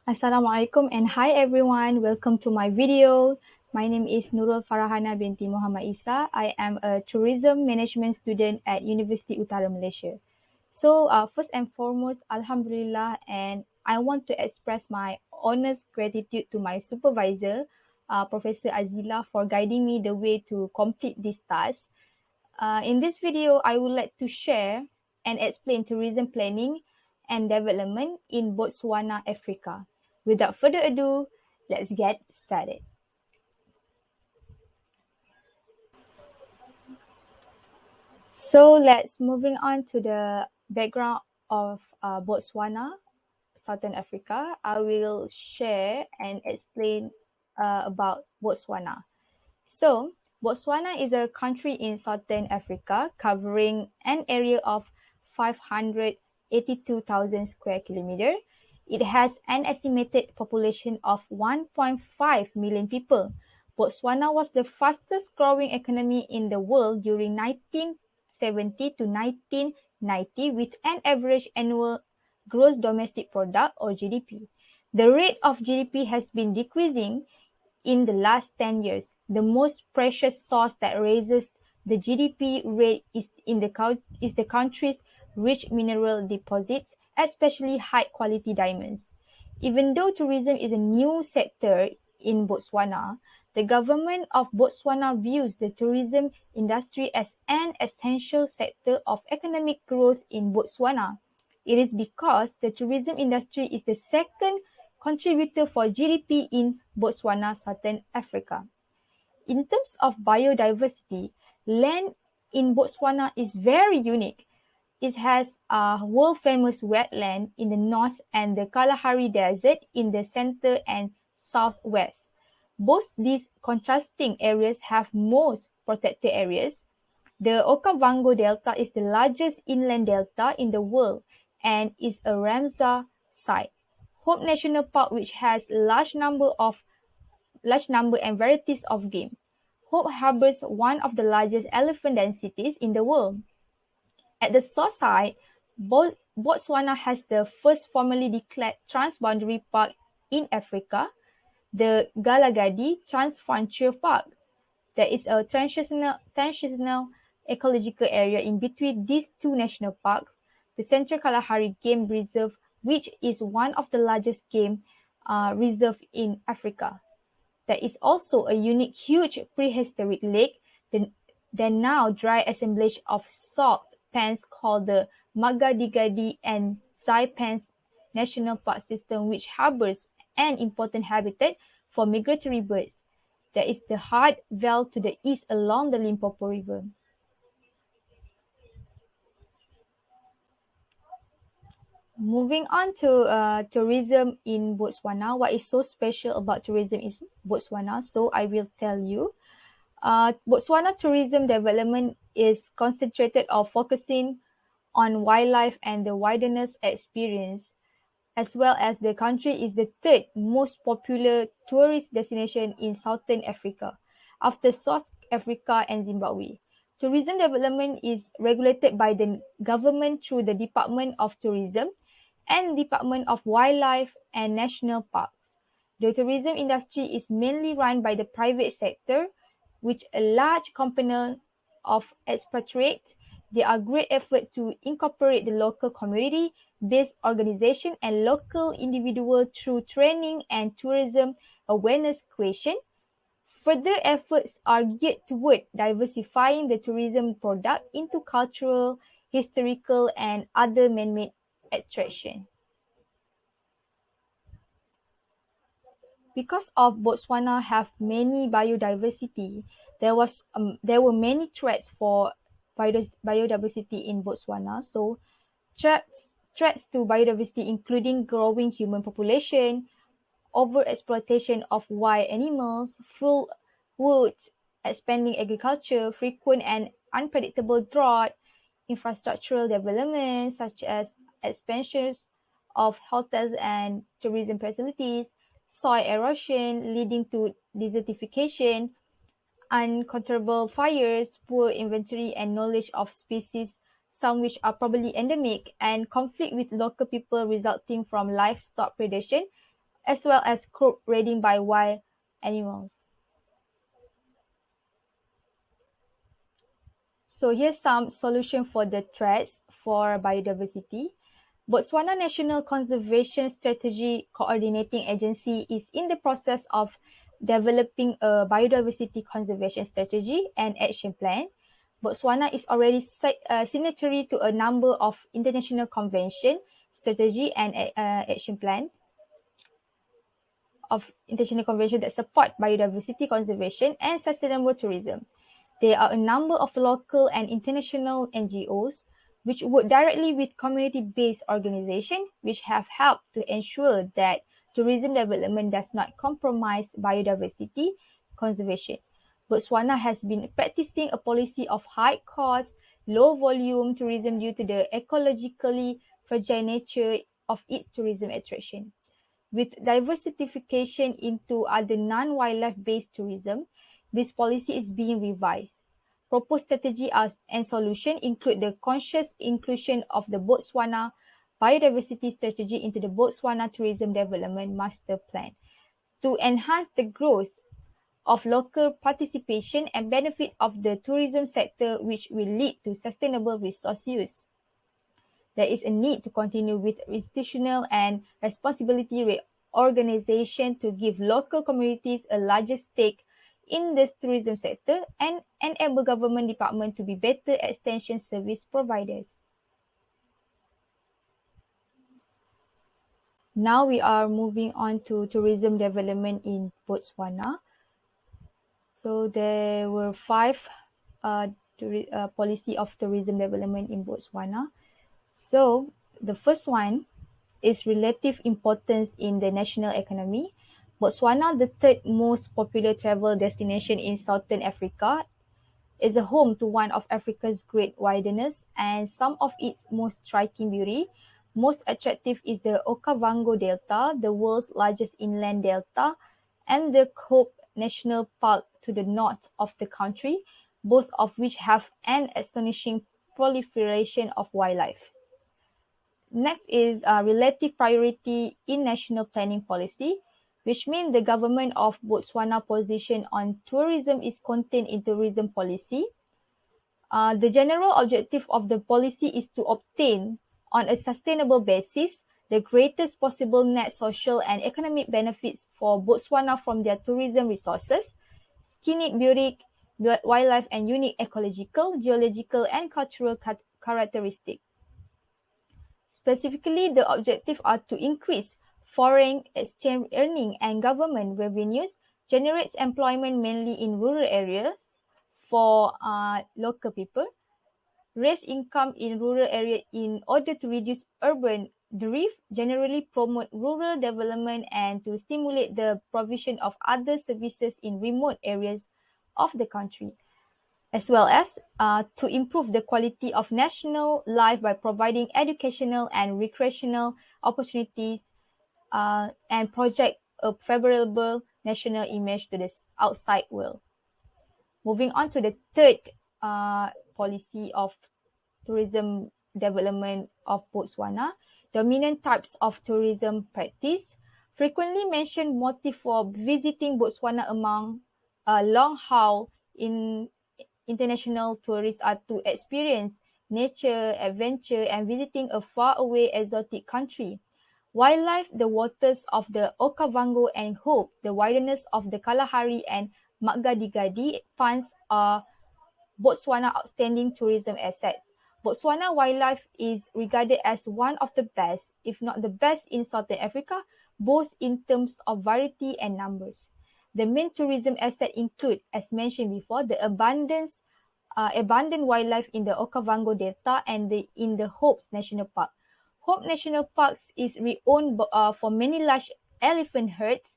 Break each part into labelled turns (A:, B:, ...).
A: Assalamualaikum and hi everyone. Welcome to my video. My name is Nurul Farahana binti Muhammad Isa. I am a tourism management student at University Utara Malaysia. First and foremost, Alhamdulillah, and I want to express my honest gratitude to my supervisor, Professor Azila, for guiding me the way to complete this task. In this video, I would like to share and explain tourism planning and development in Botswana, Africa. Without further ado, let's get started. So let's moving on to the background of Botswana, Southern Africa. I will share and explain about Botswana. So, Botswana is a country in Southern Africa covering an area of 582,000 square kilometer. It has an estimated population of 1.5 million people. Botswana was the fastest growing economy in the world during 1970 to 1990 with an average annual gross domestic product or GDP. The rate of GDP has been decreasing in the last 10 years. The most precious source that raises the GDP rate is the country's rich mineral deposits, especially high-quality diamonds. Even though tourism is a new sector in Botswana, the government of Botswana views the tourism industry as an essential sector of economic growth in Botswana. It is because the tourism industry is the second contributor for GDP in Botswana, Southern Africa. In terms of biodiversity, land in Botswana is very unique. It has a world-famous wetland in the north and the Kalahari Desert in the center and southwest. Both these contrasting areas have most protected areas. The Okavango Delta is the largest inland delta in the world and is a Ramsar site. Hope National Park, which has large number and varieties of game. Hope harbors one of the largest elephant densities in the world. At the south side, Botswana has the first formally declared transboundary park in Africa, the Galagadi Transfrontier Park. There is a transitional ecological area in between these two national parks, the Central Kalahari Game Reserve, which is one of the largest game reserve in Africa. There is also a unique huge prehistoric lake, the now dry assemblage of salt pans called the Magadigadi and Saipans National Park System, which harbors an important habitat for migratory birds. There is the Hard Veld to the east along the Limpopo River. Moving on to tourism in Botswana, what is so special about tourism in Botswana? So I will tell you. Botswana tourism development is concentrated or focusing on wildlife and the wilderness experience, as well as the country is the third most popular tourist destination in Southern Africa, after South Africa and Zimbabwe. Tourism development is regulated by the government through the Department of Tourism and Department of Wildlife and National Parks. The tourism industry is mainly run by the private sector, which a large component of expatriates. There are great efforts to incorporate the local community-based organization and local individual through training and tourism awareness creation. Further efforts are geared toward diversifying the tourism product into cultural, historical, and other man-made attraction. Because of Botswana have many biodiversity, there were many threats for biodiversity in Botswana. So threats to biodiversity including growing human population, overexploitation of wild animals, full woods, expanding agriculture, frequent and unpredictable drought, infrastructural development such as expansions of hotels and tourism facilities, soil erosion leading to desertification, uncontrollable fires, poor inventory and knowledge of species, some which are probably endemic, and conflict with local people resulting from livestock predation as well as crop raiding by wild animals. So here's some solution for the threats for biodiversity. Botswana National Conservation Strategy Coordinating Agency is in the process of developing a biodiversity conservation strategy and action plan. Botswana is already signatory to a number of international convention, strategy and action plan of international convention that support biodiversity conservation and sustainable tourism. There are a number of local and international NGOs which work directly with community-based organizations which have helped to ensure that tourism development does not compromise biodiversity conservation. Botswana has been practicing a policy of high cost, low volume tourism due to the ecologically fragile nature of its tourism attraction. With diversification into other non-wildlife based tourism, this policy is being revised. Proposed strategy and solution include the conscious inclusion of the Botswana biodiversity strategy into the Botswana Tourism Development Master Plan to enhance the growth of local participation and benefit of the tourism sector, which will lead to sustainable resource use. There is a need to continue with institutional and responsibility reorganization to give local communities a larger stake in the tourism sector and enable government departments to be better extension service providers. Now we are moving on to tourism development in Botswana. So there were five policy of tourism development in Botswana. So the first one is relative importance in the national economy. Botswana, the third most popular travel destination in Southern Africa, is a home to one of Africa's great wilderness and some of its most striking beauty. Most attractive is the Okavango Delta, the world's largest inland delta, and the Cope National Park to the north of the country, both of which have an astonishing proliferation of wildlife. Next is relative priority in national planning policy, which means the government of Botswana position on tourism is contained in tourism policy. The general objective of the policy is to obtain, on a sustainable basis, the greatest possible net social and economic benefits for Botswana from their tourism resources, scenic beauty, wildlife, and unique ecological, geological, and cultural characteristics. Specifically, the objectives are to increase foreign exchange earning and government revenues, generates employment mainly in rural areas for local people, raise income in rural areas in order to reduce urban drift, generally promote rural development and to stimulate the provision of other services in remote areas of the country, as well as to improve the quality of national life by providing educational and recreational opportunities and project a favorable national image to the outside world. Moving on to the third policy of tourism development of Botswana, dominant types of tourism practice. Frequently mentioned motive for visiting Botswana among long haul in international tourists are to experience nature, adventure, and visiting a faraway exotic country. Wildlife, the waters of the Okavango and Hope, the wilderness of the Kalahari and Makgadikgadi ponds are Botswana outstanding tourism assets. Botswana wildlife is regarded as one of the best, if not the best in Southern Africa, both in terms of variety and numbers. The main tourism assets include, as mentioned before, the abundant wildlife in the Okavango Delta and in the Hope National Park. Hope National Park is renowned for many large elephant herds.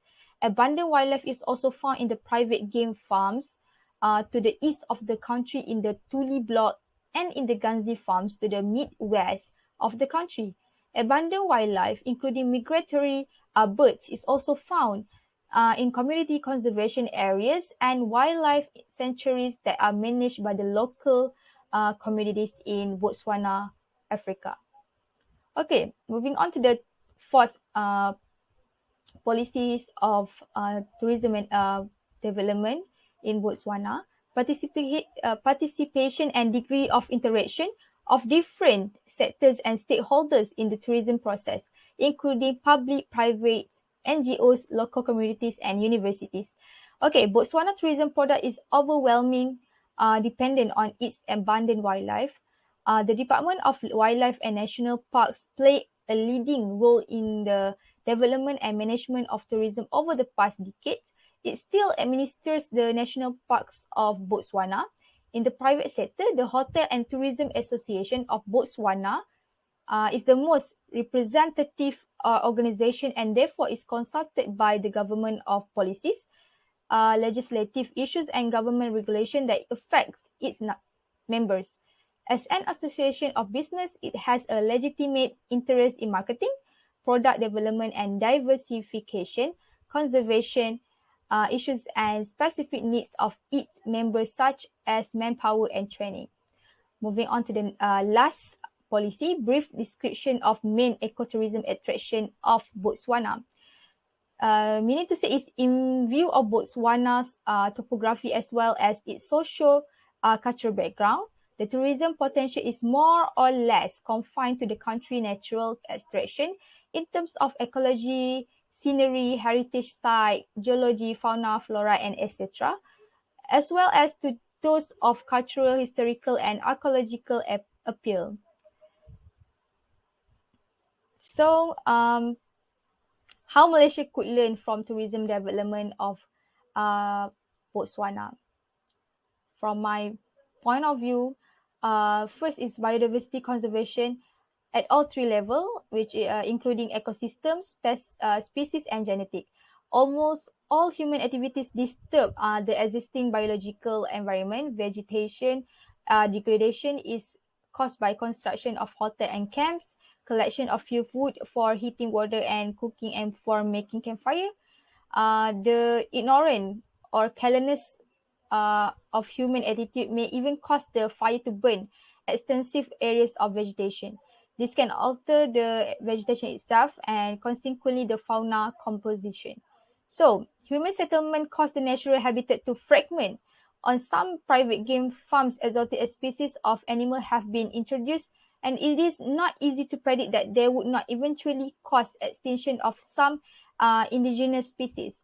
A: Abundant wildlife is also found in the private game farms to the east of the country in the Tuli Block and in the Ganzi farms to the midwest of the country. Abundant wildlife, including migratory birds, is also found in community conservation areas and wildlife sanctuaries that are managed by the local communities in Botswana, Africa. Okay, moving on to the fourth policies of tourism and development in Botswana, participation and degree of interaction of different sectors and stakeholders in the tourism process, including public, private, NGOs, local communities, and universities. Okay, Botswana tourism product is overwhelming, dependent on its abundant wildlife. The Department of Wildlife and National Parks play a leading role in the development and management of tourism over the past decades. It still administers the national parks of Botswana. In the private sector, the Hotel and Tourism Association of Botswana is the most representative organization and therefore is consulted by the government of policies, legislative issues and government regulation that affects its members. As an association of business, it has a legitimate interest in marketing, product development and diversification, conservation issues and specific needs of its members such as manpower and training. Moving on to the last policy, brief description of main ecotourism attraction of Botswana. Meaning to say is in view of Botswana's topography as well as its cultural background, the tourism potential is more or less confined to the country's natural attraction in terms of ecology, scenery, heritage site, geology, fauna, flora, and etc., as well as to those of cultural, historical, and archaeological appeal. So, how Malaysia could learn from tourism development of Botswana? From my point of view, first is biodiversity conservation at all three levels, which including ecosystems, species, and genetic. Almost all human activities disturb the existing biological environment. Vegetation degradation is caused by construction of hotel and camps, collection of fuel wood for heating water and cooking and for making campfire. The ignorance or carelessness of human attitude may even cause the fire to burn extensive areas of vegetation. This can alter the vegetation itself and consequently the fauna composition. So, human settlement cause the natural habitat to fragment. On some private game farms, exotic species of animal have been introduced, and it is not easy to predict that they would not eventually cause extinction of some indigenous species.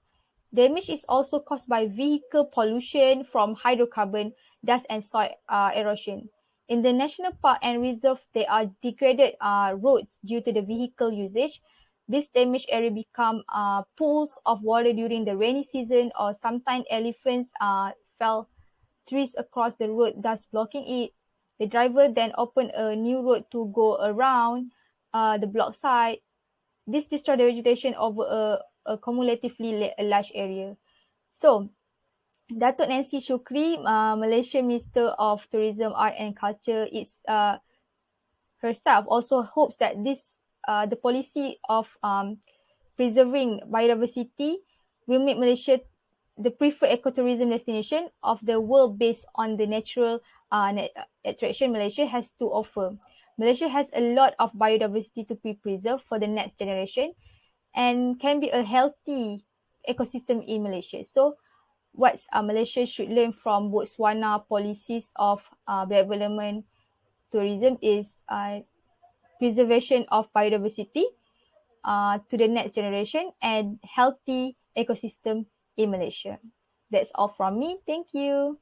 A: Damage is also caused by vehicle pollution from hydrocarbon, dust and soil erosion. In the national park and reserve, there are degraded roads due to the vehicle usage. This damaged area become pools of water during the rainy season, or sometimes elephants fell trees across the road, thus blocking it. The driver then opened a new road to go around the block side. This destroyed the vegetation over a cumulatively large area. So, Datuk Nancy Shukri, Malaysian Minister of Tourism, Art and Culture, is herself also hopes that the policy of preserving biodiversity will make Malaysia the preferred ecotourism destination of the world based on the natural attraction Malaysia has to offer. Malaysia has a lot of biodiversity to be preserved for the next generation and can be a healthy ecosystem in Malaysia. So, what Malaysia should learn from Botswana policies of development tourism is preservation of biodiversity to the next generation and healthy ecosystem in Malaysia. That's all from me. Thank you.